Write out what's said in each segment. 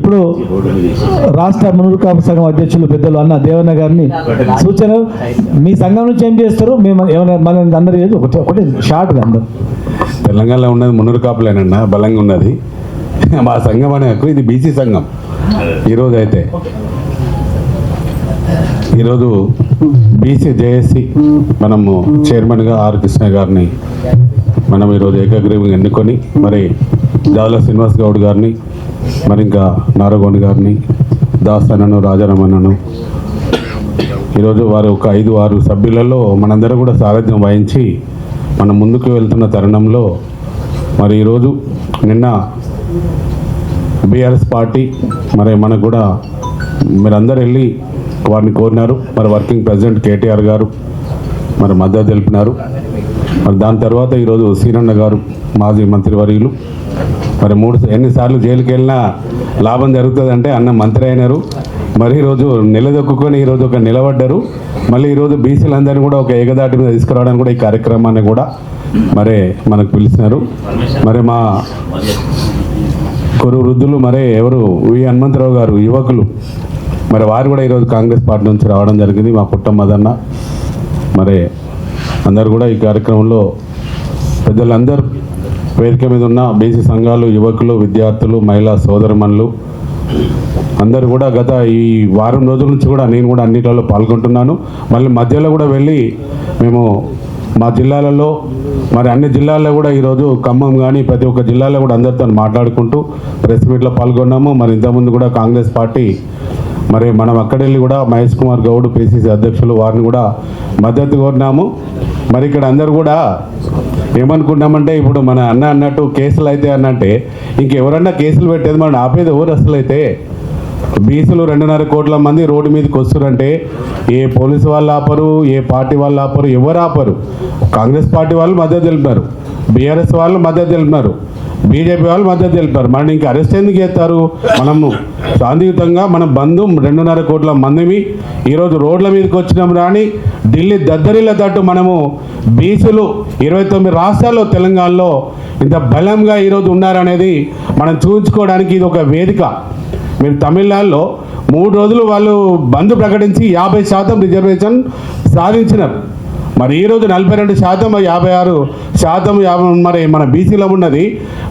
ఇప్పుడు రాష్ట్ర మునుగు కాపు సంఘం అధ్యక్షులు పెద్దలు అన్న దేవన్న గారిని సూచన, మీ సంఘం నుంచి ఏం చేస్తారు మేము ఏమైనా మన అందరూ ఒకటి షార్ట్గా అందరు. తెలంగాణలో ఉన్నది మునుగు కాపులేనన్నా, బలంగా ఉన్నది మా సంఘం అనే ఇది బీసీ సంఘం. ఈరోజు బీసీ జేఏసీ మనము చైర్మన్గా ఆర్ కృష్ణ గారిని మనం ఈరోజు ఏకగ్రీవంగా ఎన్నుకొని, మరి జాల శ్రీనివాస్ గౌడ్ గారిని, మరి ఇంకా నారగోని గారిని, దాస్ అన్నను, రాజారామన్నను, ఈరోజు వారు ఒక 5-6 సభ్యులలో మనందరం కూడా సారథ్యం వహించి మనం ముందుకు వెళ్తున్న తరుణంలో మరి ఈరోజు నిన్న బీఆర్ఎస్ పార్టీ మరి మనకు కూడా మీరందరూ వెళ్ళి వారిని కోరినారు. మరి వర్కింగ్ ప్రెసిడెంట్ కేటీఆర్ గారు మరి మద్దతు తెలిపినారు. మరి దాని తర్వాత ఈరోజు సీనన్న గారు మాజీ మంత్రివర్యులు మరి ఎన్నిసార్లు జైలుకి వెళ్ళినా లాభం జరుగుతుందంటే అన్న మంత్రి అయినారు. మరి ఈరోజు నిలదొక్కుని ఈరోజు ఒక నిలబడ్డారు. మళ్ళీ ఈరోజు బీసీలందరినీ కూడా ఒక ఏకదాటి మీద తీసుకురావడానికి కూడా ఈ కార్యక్రమాన్ని కూడా మరి మనకు పిలిచినారు. మరి మా కొరు వృద్ధులు మరి ఎవరు వి హనుమంతరావు గారు యువకులు మరి వారు కూడా ఈరోజు కాంగ్రెస్ పార్టీ నుంచి రావడం జరిగింది. మా పుట్ట మదన్న మరి అందరు కూడా ఈ కార్యక్రమంలో పెద్దలందరూ వేదిక మీద ఉన్న బీసీ సంఘాలు, యువకులు, విద్యార్థులు, మహిళా సోదరమణులు అందరూ కూడా గత ఈ వారం రోజుల నుంచి కూడా నేను కూడా అన్నిట్లలో పాల్గొంటున్నాను. మళ్ళీ మధ్యలో కూడా వెళ్ళి మేము మా జిల్లాలలో మరి అన్ని జిల్లాల్లో కూడా ఈరోజు ఖమ్మం కానీ ప్రతి ఒక్క జిల్లాలో కూడా అందరితో మాట్లాడుకుంటూ ప్రెస్ మీట్లో పాల్గొన్నాము. మరి ఇంతకుముందు కూడా కాంగ్రెస్ పార్టీ మరి మనం అక్కడెళ్ళి కూడా మహేష్ కుమార్ గౌడ్ పిసిసి అధ్యక్షులు వారిని కూడా మద్దతు కోరినాము. మరి ఇక్కడ అందరు కూడా ఏమనుకున్నామంటే ఇప్పుడు మన అన్నట్టు కేసులు అయితే అన్నంటే ఇంకెవరన్నా కేసులు పెట్టేది మనం ఆపేది ఎవరు? అసలు అయితే బీసీలు 2.5 కోట్ల మంది రోడ్డు మీదకి వస్తున్నారంటే ఏ పోలీసు వాళ్ళు ఆపరు, ఏ పార్టీ వాళ్ళు ఆపరు, ఎవరు ఆపరు. కాంగ్రెస్ పార్టీ వాళ్ళు మద్దతు తెలిపారు, బీఆర్ఎస్ వాళ్ళు మద్దతు తెలిపారు, బీజేపీ వాళ్ళు మద్దతు తెలిపారు. మనం ఇంకా అరెస్ట్ ఎందుకు చేస్తారు? మనము శాంతియుతంగా మన బంధు 2.5 కోట్ల మందిని ఈరోజు రోడ్ల మీదకి వచ్చినాం రాని ఢిల్లీ దద్దరిల్ల తట్టు మనము బీసీలు 29 రాష్ట్రాల్లో తెలంగాణలో ఇంత బలంగా ఈరోజు ఉన్నారనేది మనం చూపించుకోవడానికి ఇది ఒక వేదిక. మీరు తమిళనాడులో 3 రోజులు వాళ్ళు బంద్ ప్రకటించి 50% రిజర్వేషన్ సాధించినారు. మరి ఈరోజు 42%, 56% మరి మన బీసీలో ఉన్నది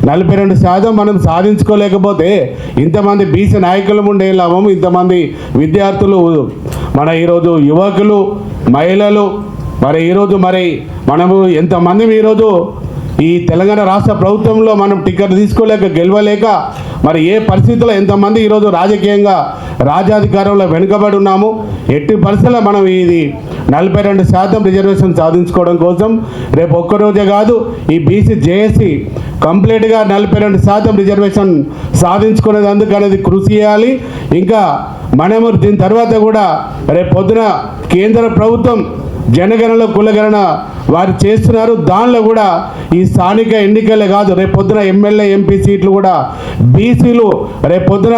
42% మనం సాధించుకోలేకపోతే ఇంతమంది బీసీ నాయకులు ఉండే లాభం, ఇంతమంది విద్యార్థులు, మన ఈరోజు యువకులు, మహిళలు మరి ఈరోజు మరి మనము ఎంతమంది ఈరోజు ఈ తెలంగాణ రాష్ట్ర ప్రభుత్వంలో మనం టికెట్ తీసుకోలేక గెలవలేక మరి ఏ పరిస్థితుల్లో ఎంతమంది ఈరోజు రాజకీయంగా రాజ్యాధికారంలో వెనుకబడి ఉన్నాము. ఎట్టి పరిస్థితుల్లో మనం ఇది 42% రిజర్వేషన్ సాధించుకోవడం కోసం రేపు ఒక్కరోజే కాదు ఈ బీసీ జేఏసీ కంప్లీట్గా 42% రిజర్వేషన్ సాధించుకునేందుకు అనేది కృషి చేయాలి. ఇంకా మనము దీని తర్వాత కూడా రేపు పొద్దున కేంద్ర ప్రభుత్వం జనగణన కులగణన వారు చేస్తున్నారు. దానిలో కూడా ఈ స్థానిక ఎన్నికలే కాదు, రేపు పొద్దున ఎమ్మెల్యే ఎంపీ సీట్లు కూడా బీసీలు రేపు పొద్దున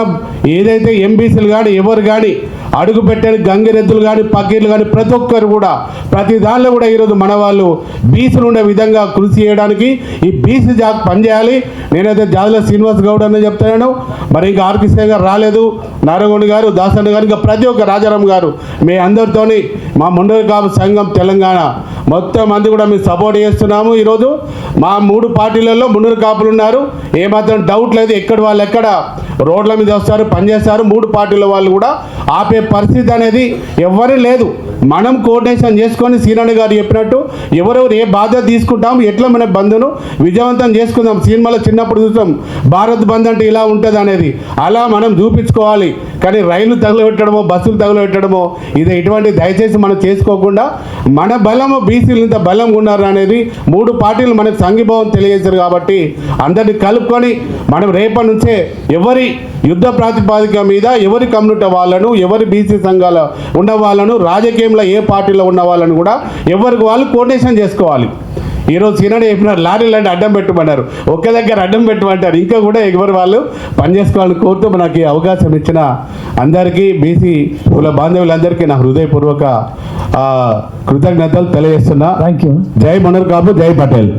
ఏదైతే ఎంబీసీలు కానీ ఎవరు కానీ అడుగు పెట్టని గంగిరెద్దులు కానీ పకీర్లు కానీ ప్రతి ఒక్కరు కూడా ప్రతి దానిలో కూడా ఈరోజు మన వాళ్ళు బీసీలు ఉండే విధంగా కృషి చేయడానికి ఈ బీసీ జాక్ పనిచేయాలి. నేనైతే జాదుల శ్రీనివాస్ గౌడ్ అని చెప్తున్నాను. మరి ఇంకా ఆర్ కృష్ణ గారు రాలేదు, నారగోని గారు, దాసన్న గారు, ఇంకా ప్రతి ఒక్క రాజారాం గారు మీ అందరితోని మా మునుగు కాపు సంఘం తెలంగాణ మొత్తం మంది కూడా మేము సపోర్ట్ చేస్తున్నాము. ఈరోజు మా 3 పార్టీలలో మునుగు కాపులు ఉన్నారు, ఏమాత్రం డౌట్ లేదు. ఎక్కడ వాళ్ళు ఎక్కడ రోడ్ల మీద వస్తారు, పనిచేస్తారు. 3 పార్టీల వాళ్ళు కూడా ఆపే పరిస్థితి అనేది ఎవరు లేదు. మనం కోఆర్డినేషన్ చేసుకొని సీనన్న గారు చెప్పినట్టు ఎవరెవరు ఏ బాధ్యత తీసుకుంటాం, ఎట్లా మన బంద్ను విజయవంతం చేసుకుందాం. సినిమాలో చిన్నప్పుడు చూస్తాం భారత్ బంద్ అంటే ఇలా ఉంటుంది అనేది, అలా మనం చూపించుకోవాలి. కానీ రైలు తగులబెట్టడమో బస్సులు తగులబెట్టడమో ఇది ఇటువంటి దయచేసి మనం చేసుకోకుండా మన బలము బీసీలు ఇంత బలంగా ఉన్నారు అనేది 3 పార్టీలు మనకు సంఘీభావం తెలియజేశారు. కాబట్టి అందరినీ కలుపుకొని మనం రేపటి నుంచే ఎవరి యుద్ధ ప్రాతిపాదిక మీద ఎవరి కమ్యూనిటీ వాళ్ళను, ఎవరి బీసీ సంఘాల ఉన్న వాళ్ళను, రాజకీయంలో ఏ పార్టీలో ఉన్న వాళ్ళను కూడా ఎవరికి వాళ్ళు కోఆర్డినేషన్ చేసుకోవాలి. ఈరోజు సీనన్న చెప్పినారు లారీలు అంటే అడ్డం పెట్టమన్నారు, ఒక్క దగ్గర అడ్డం పెట్టమంటారు. ఇంకా కూడా ఎవరి వాళ్ళు పనిచేసుకోవాలని కోరుతూ మనకి అవకాశం ఇచ్చిన అందరికీ బీసీ కుల బాంధవులందరికీ నా హృదయపూర్వక కృతజ్ఞతలు తెలియజేస్తున్నా. Thank you. జై మునుగు కాపు, జై పటేల్.